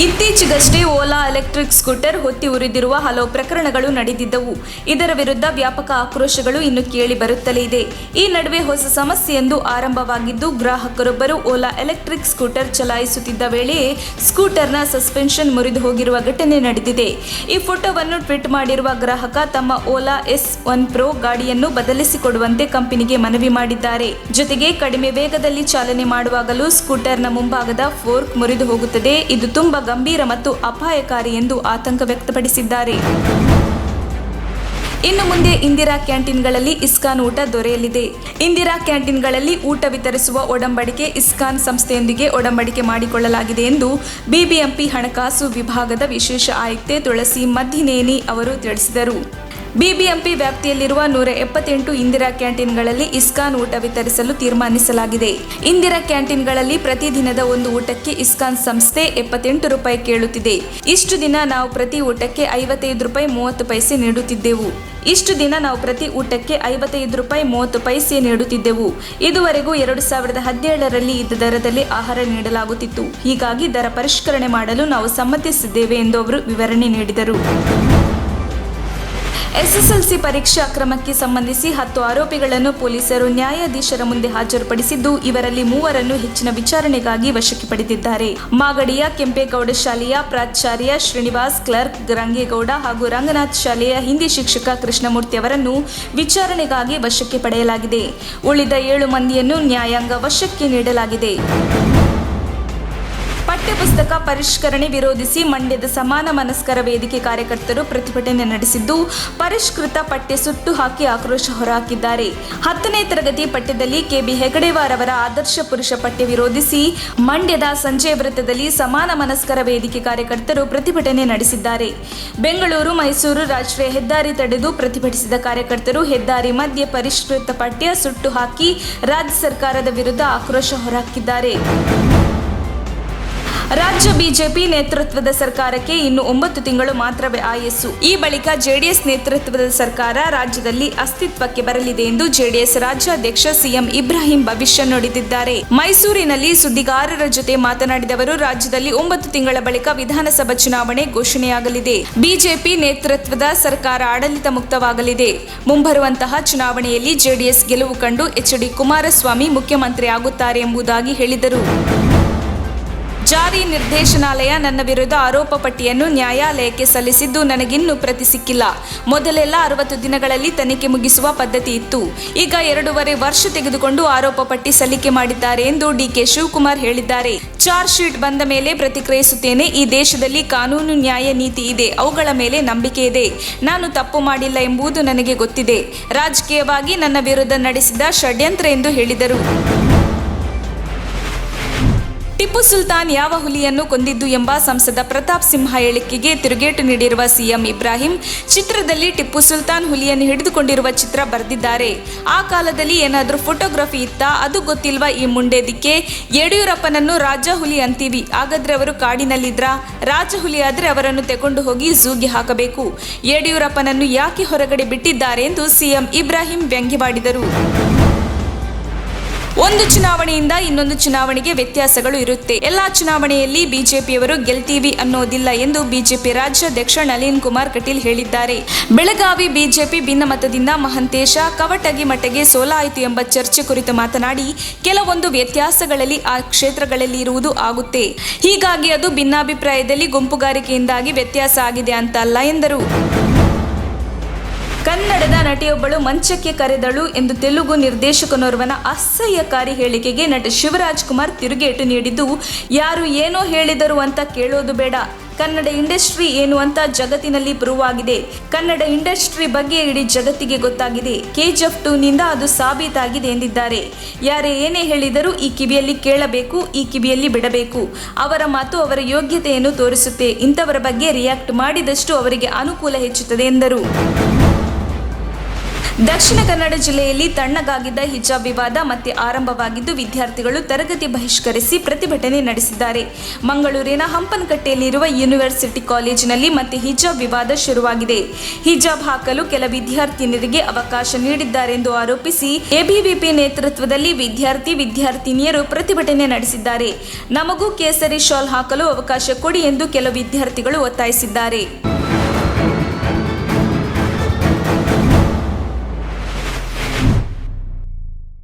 ಇತ್ತೀಚೆಗಷ್ಟೇ Ola electric scooter ಹೊತ್ತಿ ಉರಿದಿರುವ ಹಲವು ಪ್ರಕರಣಗಳು ನಡೆದಿದ್ದವು. ಇದರ ವಿರುದ್ಧ ವ್ಯಾಪಕ ಆಕ್ರೋಶಗಳು ಇನ್ನು ಕೇಳಿ ಬರುತ್ತಲೇ ಇದೆ. ಈ ನಡುವೆ ಹೊಸ ಸಮಸ್ಯೆಯೊಂದು ಆರಂಭವಾಗಿದ್ದು, ಗ್ರಾಹಕರೊಬ್ಬರು ಓಲಾ ಎಲೆಕ್ಟ್ರಿಕ್ ಸ್ಕೂಟರ್ ಚಲಾಯಿಸುತ್ತಿದ್ದ ವೇಳೆಯೇ ಸ್ಕೂಟರ್ನ ಸಸ್ಪೆನ್ಷನ್ ಮುರಿದು ಹೋಗಿರುವ ಘಟನೆ ನಡೆದಿದೆ. ಈ ಫೋಟೋವನ್ನು ಟ್ವೀಟ್ ಮಾಡಿರುವ ಗ್ರಾಹಕ ತಮ್ಮ ಓಲಾ S1 Pro ಗಾಡಿಯನ್ನು ಬದಲಿಸಿಕೊಡುವಂತೆ ಕಂಪನಿಗೆ ಮನವಿ ಮಾಡಿದ್ದಾರೆ. ಜೊತೆಗೆ ಕಡಿಮೆ ವೇಗದಲ್ಲಿ ಚಾಲನೆ ಮಾಡುವಾಗಲೂ ಸ್ಕೂಟರ್ನ ಮುಂಭಾಗದ ಫೋರ್ಕ್ ಮುರಿದು ಹೋಗುತ್ತದೆ. ಇದು ತುಂಬಾ ಗಂಭೀರ ಮತ್ತು ಅಪಾಯಕಾರಿ ಎಂದು ಆತಂಕ ವ್ಯಕ್ತಪಡಿಸಿದ್ದಾರೆ. ಇನ್ನು ಮುಂದೆ ಇಂದಿರಾ ಕ್ಯಾಂಟೀನ್ಗಳಲ್ಲಿ ಇಸ್ಕಾನ್ ಊಟ ದೊರೆಯಲಿದೆ. ಇಂದಿರಾ ಕ್ಯಾಂಟೀನ್ಗಳಲ್ಲಿ ಊಟ ವಿತರಿಸುವ ಒಡಂಬಡಿಕೆ ಇಸ್ಕಾನ್ ಸಂಸ್ಥೆಯೊಂದಿಗೆ ಒಡಂಬಡಿಕೆ ಮಾಡಿಕೊಳ್ಳಲಾಗಿದೆ ಎಂದು ಬಿಬಿಎಂಪಿ ಹಣಕಾಸು ವಿಭಾಗದ ವಿಶೇಷ ಆಯುಕ್ತೆ ತುಳಸಿ ಮದ್ದಿನೇನಿ ಅವರು ತಿಳಿಸಿದರು. ಬಿಬಿಎಂಪಿ ವ್ಯಾಪ್ತಿಯಲ್ಲಿರುವ 178 ಇಂದಿರಾ ಕ್ಯಾಂಟೀನ್ಗಳಲ್ಲಿ ಇಸ್ಕಾನ್ ಊಟ ವಿತರಿಸಲು ತೀರ್ಮಾನಿಸಲಾಗಿದೆ. ಇಂದಿರಾ ಕ್ಯಾಂಟೀನ್ಗಳಲ್ಲಿ ಪ್ರತಿದಿನದ ಒಂದು ಊಟಕ್ಕೆ ಇಸ್ಕಾನ್ ಸಂಸ್ಥೆ 78 ರೂಪಾಯಿ ಕೇಳುತ್ತಿದೆ. ಇಷ್ಟು ದಿನ ನಾವು ಪ್ರತಿ ಊಟಕ್ಕೆ 55 ರೂಪಾಯಿ 30 ಪೈಸೆ ನೀಡುತ್ತಿದ್ದೆವು. ಇದುವರೆಗೂ 2017ರಲ್ಲಿ ಇದ್ದ ದರದಲ್ಲಿ ಆಹಾರ ನೀಡಲಾಗುತ್ತಿತ್ತು. ಹೀಗಾಗಿ ದರ ಪರಿಷ್ಕರಣೆ ಮಾಡಲು ನಾವು ಸಮ್ಮತಿಸಿದ್ದೇವೆ ಎಂದು ಅವರು ವಿವರಣೆ ನೀಡಿದರು. ಎಸ್ಎಸ್ಎಲ್ಸಿ ಪರೀಕ್ಷೆ ಅಕ್ರಮಕ್ಕೆ ಸಂಬಂಧಿಸಿ 10 ಆರೋಪಿಗಳನ್ನು ಪೊಲೀಸರು ನ್ಯಾಯಾಧೀಶರ ಮುಂದೆ ಹಾಜರುಪಡಿಸಿದ್ದು, ಇವರಲ್ಲಿ 3ರನ್ನು ಹೆಚ್ಚಿನ ವಿಚಾರಣೆಗಾಗಿ ವಶಕ್ಕೆ ಪಡೆದಿದ್ದಾರೆ. ಮಾಗಡಿಯ ಕೆಂಪೇಗೌಡ ಶಾಲೆಯ ಪ್ರಾಚಾರ್ಯ ಶ್ರೀನಿವಾಸ್, ಕ್ಲರ್ಕ್ ರಂಗೇಗೌಡ ಹಾಗೂ ರಂಗನಾಥ್ ಶಾಲೆಯ ಹಿಂದಿ ಶಿಕ್ಷಕ ಕೃಷ್ಣಮೂರ್ತಿ ಅವರನ್ನು ವಿಚಾರಣೆಗಾಗಿ ವಶಕ್ಕೆ ಪಡೆಯಲಾಗಿದೆ. ಉಳಿದ 7 ಮಂದಿಯನ್ನು ನ್ಯಾಯಾಂಗ ವಶಕ್ಕೆ ನೀಡಲಾಗಿದೆ. ಪಠ್ಯಪುಸ್ತಕ ಪರಿಷ್ಕರಣೆ ವಿರೋಧಿಸಿ ಮಂಡ್ಯದ ಸಮಾನ ಮನಸ್ಕರ ವೇದಿಕೆ ಕಾರ್ಯಕರ್ತರು ಪ್ರತಿಭಟನೆ ನಡೆಸಿದ್ದು, ಪರಿಷ್ಕೃತ ಪಠ್ಯ ಸುಟ್ಟು ಹಾಕಿ ಆಕ್ರೋಶ ಹೊರಹಾಕಿದ್ದಾರೆ. 10ನೇ ತರಗತಿ ಪಠ್ಯದಲ್ಲಿ ಕೆಬಿ ಹೆಗಡೆವಾರ್ ಅವರ ಆದರ್ಶ ಪುರುಷ ಪಠ್ಯ ವಿರೋಧಿಸಿ ಮಂಡ್ಯದ ಸಂಜಯ ವೃತ್ತದಲ್ಲಿ ಸಮಾನ ಮನಸ್ಕರ ವೇದಿಕೆ ಕಾರ್ಯಕರ್ತರು ಪ್ರತಿಭಟನೆ ನಡೆಸಿದ್ದಾರೆ. ಬೆಂಗಳೂರು ಮೈಸೂರು ರಾಷ್ಟ್ರೀಯ ಹೆದ್ದಾರಿ ತಡೆದು ಪ್ರತಿಭಟಿಸಿದ ಕಾರ್ಯಕರ್ತರು ಹೆದ್ದಾರಿ ಮಧ್ಯೆ ಪರಿಷ್ಕೃತ ಪಠ್ಯ ಸುಟ್ಟು ಹಾಕಿ ರಾಜ್ಯ ಸರ್ಕಾರದ ವಿರುದ್ಧ ಆಕ್ರೋಶ ಹೊರಹಾಕಿದ್ದಾರೆ. ರಾಜ್ಯ ಬಿಜೆಪಿ ನೇತೃತ್ವದ ಸರ್ಕಾರಕ್ಕೆ ಇನ್ನು 9 ತಿಂಗಳು ಮಾತ್ರವೇ ಆಯಸ್ಸು. ಈ ಬಳಿಕ ಜೆಡಿಎಸ್ ನೇತೃತ್ವದ ಸರ್ಕಾರ ರಾಜ್ಯದಲ್ಲಿ ಅಸ್ತಿತ್ವಕ್ಕೆ ಬರಲಿದೆ ಎಂದು ಜೆಡಿಎಸ್ ರಾಜ್ಯಾಧ್ಯಕ್ಷ ಸಿಎಂ ಇಬ್ರಾಹಿಂ ಭವಿಷ್ಯ ನುಡಿದಿದ್ದಾರೆ. ಮೈಸೂರಿನಲ್ಲಿ ಸುದ್ದಿಗಾರರ ಜೊತೆ ಮಾತನಾಡಿದ ಅವರು, ರಾಜ್ಯದಲ್ಲಿ 9 ತಿಂಗಳ ಬಳಿಕ ವಿಧಾನಸಭಾ ಚುನಾವಣೆ ಘೋಷಣೆಯಾಗಲಿದೆ. ಬಿಜೆಪಿ ನೇತೃತ್ವದ ಸರ್ಕಾರ ಆಡಳಿತ ಮುಕ್ತವಾಗಲಿದೆ. ಮುಂಬರುವಂತಹ ಚುನಾವಣೆಯಲ್ಲಿ ಜೆಡಿಎಸ್ ಗೆಲುವು ಕಂಡು ಎಚ್.ಡಿ. ಕುಮಾರಸ್ವಾಮಿ ಮುಖ್ಯಮಂತ್ರಿ ಆಗುತ್ತಾರೆ ಎಂಬುದಾಗಿ ಹೇಳಿದರು. ಜಾರಿ ನಿರ್ದೇಶನಾಲಯ ನನ್ನ ವಿರುದ್ಧ ಆರೋಪ ಪಟ್ಟಿಯನ್ನು ನ್ಯಾಯಾಲಯಕ್ಕೆ ಸಲ್ಲಿಸಿದ್ದು, ನನಗಿನ್ನೂ ಪ್ರತಿ ಸಿಕ್ಕಿಲ್ಲ. ಮೊದಲೆಲ್ಲ 60 ದಿನಗಳಲ್ಲಿ ತನಿಖೆ ಮುಗಿಸುವ ಪದ್ಧತಿ ಇತ್ತು. ಈಗ 2.5 ವರ್ಷ ತೆಗೆದುಕೊಂಡು ಆರೋಪ ಪಟ್ಟಿ ಸಲ್ಲಿಕೆ ಮಾಡಿದ್ದಾರೆ ಎಂದು ಡಿಕೆ ಶಿವಕುಮಾರ್ ಹೇಳಿದ್ದಾರೆ. ಚಾರ್ಜ್ ಶೀಟ್ ಬಂದ ಮೇಲೆ ಪ್ರತಿಕ್ರಿಯಿಸುತ್ತೇನೆ. ಈ ದೇಶದಲ್ಲಿ ಕಾನೂನು, ನ್ಯಾಯ, ನೀತಿ ಇದೆ. ಅವುಗಳ ಮೇಲೆ ನಂಬಿಕೆ ಇದೆ. ನಾನು ತಪ್ಪು ಮಾಡಿಲ್ಲ ಎಂಬುದು ನನಗೆ ಗೊತ್ತಿದೆ. ರಾಜಕೀಯವಾಗಿ ನನ್ನ ವಿರುದ್ಧ ನಡೆಸಿದ ಷಡ್ಯಂತ್ರ ಎಂದು ಹೇಳಿದರು. ಟಿಪ್ಪು ಸುಲ್ತಾನ್ ಯಾವ ಹುಲಿಯನ್ನು ಕೊಂದಿದ್ದು ಎಂಬ ಸಂಸದ ಪ್ರತಾಪ್ ಸಿಂಹ ಹೇಳಿಕೆಗೆ ತಿರುಗೇಟು ನೀಡಿರುವ ಸಿಎಂ ಇಬ್ರಾಹಿಂ, ಚಿತ್ರದಲ್ಲಿ ಟಿಪ್ಪು ಸುಲ್ತಾನ್ ಹುಲಿಯನ್ನು ಹಿಡಿದುಕೊಂಡಿರುವ ಚಿತ್ರ ಬರೆದಿದ್ದಾರೆ. ಆ ಕಾಲದಲ್ಲಿ ಏನಾದರೂ ಫೋಟೋಗ್ರಫಿ ಇತ್ತಾ? ಅದು ಗೊತ್ತಿಲ್ವಾ ಈ ಮುಂಡೆದಿಕ್ಕೆ? ಯಡಿಯೂರಪ್ಪನನ್ನು ರಾಜ ಹುಲಿ ಅಂತೀವಿ. ಹಾಗಾದ್ರೆ ಅವರು ಕಾಡಿನಲ್ಲಿದ್ರಾ? ರಾಜ ಹುಲಿ ಆದ್ರೆ ಅವರನ್ನು ತೆಗೆದು ಹೋಗಿ ಝೂಗೆ ಹಾಕಬೇಕು. ಯಡಿಯೂರಪ್ಪನನ್ನು ಯಾಕೆ ಹೊರಗಡೆ ಬಿಟ್ಟಿದ್ದಾರೆ ಎಂದು ಸಿಎಂ ಇಬ್ರಾಹಿಂ ವ್ಯಂಗ್ಯವಾಡಿದರು. ಒಂದು ಚುನಾವಣೆಯಿಂದ ಇನ್ನೊಂದು ಚುನಾವಣೆಗೆ ವ್ಯತ್ಯಾಸಗಳು ಇರುತ್ತೆ. ಎಲ್ಲಾ ಚುನಾವಣೆಯಲ್ಲಿ ಬಿಜೆಪಿಯವರು ಗೆಲ್ತೀವಿ ಅನ್ನೋದಿಲ್ಲ ಎಂದು ಬಿಜೆಪಿ ರಾಜ್ಯಾಧ್ಯಕ್ಷ ನಳಿನ್ ಕುಮಾರ್ ಕಟೀಲ್ ಹೇಳಿದ್ದಾರೆ. ಬೆಳಗಾವಿ ಬಿಜೆಪಿ ಭಿನ್ನಮತದಿಂದ ಮಹಂತೇಶ ಕವಟಗಿ ಮಠಗೆ ಸೋಲಾಯಿತು ಎಂಬ ಚರ್ಚೆ ಕುರಿತು ಮಾತನಾಡಿ, ಕೆಲವೊಂದು ವ್ಯತ್ಯಾಸಗಳಲ್ಲಿ ಆ ಕ್ಷೇತ್ರಗಳಲ್ಲಿ ಇರುವುದು ಆಗುತ್ತೆ. ಹೀಗಾಗಿ ಅದು ಭಿನ್ನಾಭಿಪ್ರಾಯದಲ್ಲಿ ಗುಂಪುಗಾರಿಕೆಯಿಂದಾಗಿ ವ್ಯತ್ಯಾಸ ಆಗಿದೆ ಅಂತ ಅಲ್ಲ ಎಂದರು. ಕನ್ನಡದ ನಟಿಯೊಬ್ಬಳು ಮಂಚಕ್ಕೆ ಕರೆದಳು ಎಂದು ತೆಲುಗು ನಿರ್ದೇಶಕನೋರ್ವನ ಅಸಹ್ಯಕಾರಿ ಹೇಳಿಕೆಗೆ ನಟ ಶಿವರಾಜ್ ಕುಮಾರ್ ತಿರುಗೇಟು ನೀಡಿದ್ದು, ಯಾರು ಏನೋ ಹೇಳಿದರು ಅಂತ ಕೇಳೋದು ಬೇಡ. ಕನ್ನಡ ಇಂಡಸ್ಟ್ರಿ ಏನು ಅಂತ ಜಗತ್ತಿನಲ್ಲಿ ಪ್ರೂವ್ ಆಗಿದೆ. ಕನ್ನಡ ಇಂಡಸ್ಟ್ರಿ ಬಗ್ಗೆ ಇಡೀ ಜಗತ್ತಿಗೆ ಗೊತ್ತಾಗಿದೆ. KGF 2ನಿಂದ ಅದು ಸಾಬೀತಾಗಿದೆ ಎಂದಿದ್ದಾರೆ. ಯಾರೇ ಏನೇ ಹೇಳಿದರೂ ಈ ಕಿವಿಯಲ್ಲಿ ಕೇಳಬೇಕು, ಈ ಕಿವಿಯಲ್ಲಿ ಬಿಡಬೇಕು. ಅವರ ಮಾತು ಅವರ ಯೋಗ್ಯತೆಯನ್ನು ತೋರಿಸುತ್ತೆ. ಇಂಥವರ ಬಗ್ಗೆ ರಿಯಾಕ್ಟ್ ಮಾಡಿದಷ್ಟು ಅವರಿಗೆ ಅನುಕೂಲ ಹೆಚ್ಚುತ್ತದೆ ಎಂದರು. ದಕ್ಷಿಣ ಕನ್ನಡ ಜಿಲ್ಲೆಯಲ್ಲಿ ತಣ್ಣಗಾಗಿದ್ದ ಹಿಜಾಬ್ ವಿವಾದ ಮತ್ತೆ ಆರಂಭವಾಗಿದ್ದು ವಿದ್ಯಾರ್ಥಿಗಳು ತರಗತಿ ಬಹಿಷ್ಕರಿಸಿ ಪ್ರತಿಭಟನೆ ನಡೆಸಿದ್ದಾರೆ. ಮಂಗಳೂರಿನ ಹಂಪನಕಟ್ಟೆಯಲ್ಲಿರುವ ಯೂನಿವರ್ಸಿಟಿ ಕಾಲೇಜಿನಲ್ಲಿ ಮತ್ತೆ ಹಿಜಾಬ್ ವಿವಾದ ಶುರುವಾಗಿದೆ. ಹಿಜಾಬ್ ಹಾಕಲು ಕೆಲ ವಿದ್ಯಾರ್ಥಿನಿಯರಿಗೆ ಅವಕಾಶ ನೀಡಿದ್ದಾರೆಂದು ಆರೋಪಿಸಿ ಎಬಿವಿಪಿ ನೇತೃತ್ವದಲ್ಲಿ ವಿದ್ಯಾರ್ಥಿನಿಯರು ಪ್ರತಿಭಟನೆ ನಡೆಸಿದ್ದಾರೆ. ನಮಗೂ ಕೇಸರಿ ಶಾಲ್ ಹಾಕಲು ಅವಕಾಶ ಕೊಡಿ ಎಂದು ಕೆಲ ವಿದ್ಯಾರ್ಥಿಗಳು ಒತ್ತಾಯಿಸಿದ್ದಾರೆ.